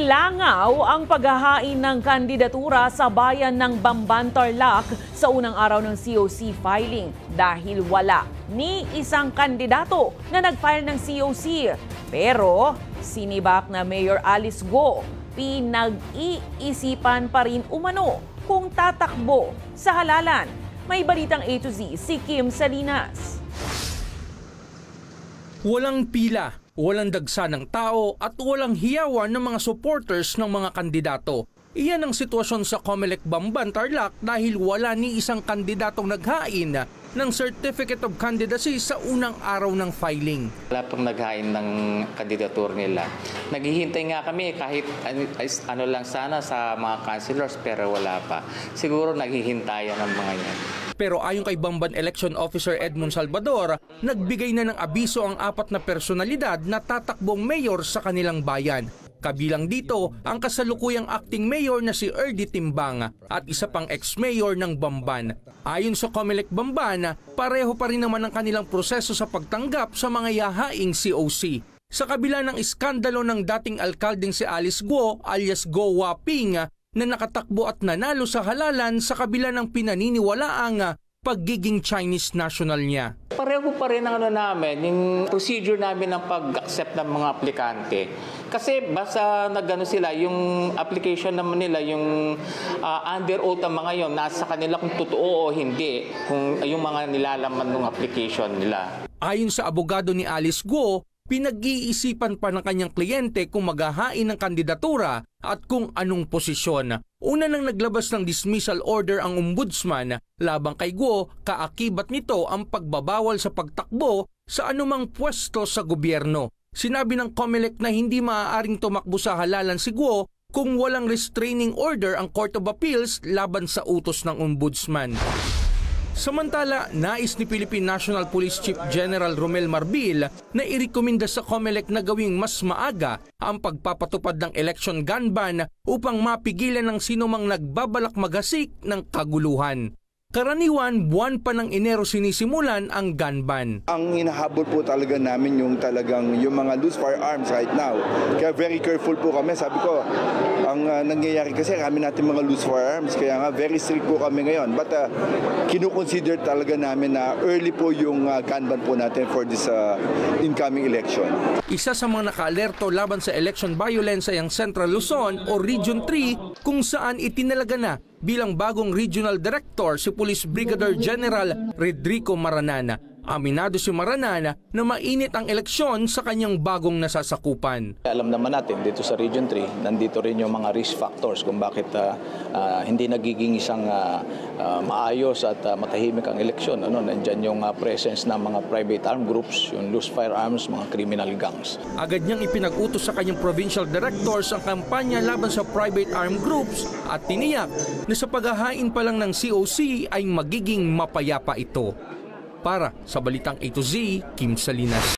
Nilangaw ang paghahain ng kandidatura sa bayan ng Bamban, Tarlac sa unang araw ng COC filing dahil wala ni isang kandidato na nag-file ng COC. Pero sinibak na Mayor Alice Go, pinag-iisipan pa rin umano kung tatakbo sa halalan. May balitang A to Z si Kim Salinas. Walang pila, walang dagsa ng tao at walang hiyawan ng mga supporters ng mga kandidato. Iyan ang sitwasyon sa Comelec Bamban, Tarlac dahil wala ni isang kandidatong naghain ng Certificate of Candidacy sa unang araw ng filing. Wala pang naghain ng kandidatur nila. Naghihintay nga kami kahit ano lang sana sa mga councilors pero wala pa. Siguro naghihintayan ng mga yan. Pero ayon kay Bamban Election Officer Edmond Salvador, nagbigay na ng abiso ang 4 na personalidad na tatakbong mayor sa kanilang bayan. Kabilang dito ang kasalukuyang acting mayor na si Erdy Timbang at isa pang ex-mayor ng Bamban. Ayon sa Comelec Bamban, pareho pa rin naman ang kanilang proseso sa pagtanggap sa mga yahaing COC. Sa kabila ng iskandalo ng dating alkaldeng si Alice Go alias Go Waping na nakatakbo at nanalo sa halalan sa kabila ng pinaniniwalaang pagiging Chinese national niya. Pareho pa rin ang namin, yung procedure namin ng pag-accept ng mga aplikante. Kasi basta nagano sila, yung application naman nila, yung under oath ang mga yon, nasa kanila kung totoo o hindi, kung yung mga nilalaman ng application nila. Ayon sa abogado ni Alice Go, pinag-iisipan pa ng kanyang kliyente kung maghahain ng kandidatura at kung anong posisyon. Una nang naglabas ng dismissal order ang ombudsman labang kay Go, kaakibat nito ang pagbabawal sa pagtakbo sa anumang pwesto sa gobyerno. Sinabi ng Comelec na hindi maaaring tumakbo sa halalan si Go kung walang restraining order ang Court of Appeals laban sa utos ng ombudsman. Samantala, nais ni Philippine National Police Chief General Romel Marbil na irekomenda sa Comelec na gawing mas maaga ang pagpapatupad ng election gun ban upang mapigilan ng sinumang nagbabalak maghasik ng kaguluhan. Karaniwan, buwan pa ng Enero sinisimulan ang gun ban. Ang hinahabol po talaga namin yung mga loose firearms right now. Kaya very careful po kami. Sabi ko, ang nangyayari kasi kami natin mga loose firearms. Kaya nga very strict po kami ngayon. But kinukonsider talaga namin na early po yung gun ban po natin for this incoming election. Isa sa mga nakaalerto laban sa election violence ay ang Central Luzon o Region 3 kung saan itinalaga na bilang bagong regional director si Police Brigadier General Rodrigo Maranana. Aminado si Maranana na mainit ang eleksyon sa kanyang bagong nasasakupan. Alam naman natin dito sa Region 3, nandito rin yung mga risk factors kung bakit hindi nagiging isang maayos at matahimik ang eleksyon. Nandyan yung presence ng mga private armed groups, yung loose firearms, mga criminal gangs. Agad niyang ipinag-utos sa kanyang provincial directors ang kampanya laban sa private armed groups at tiniyak na sa paghahain pa lang ng COC ay magiging mapayapa ito. Para sa Balitang A to Z, Kim Salinas.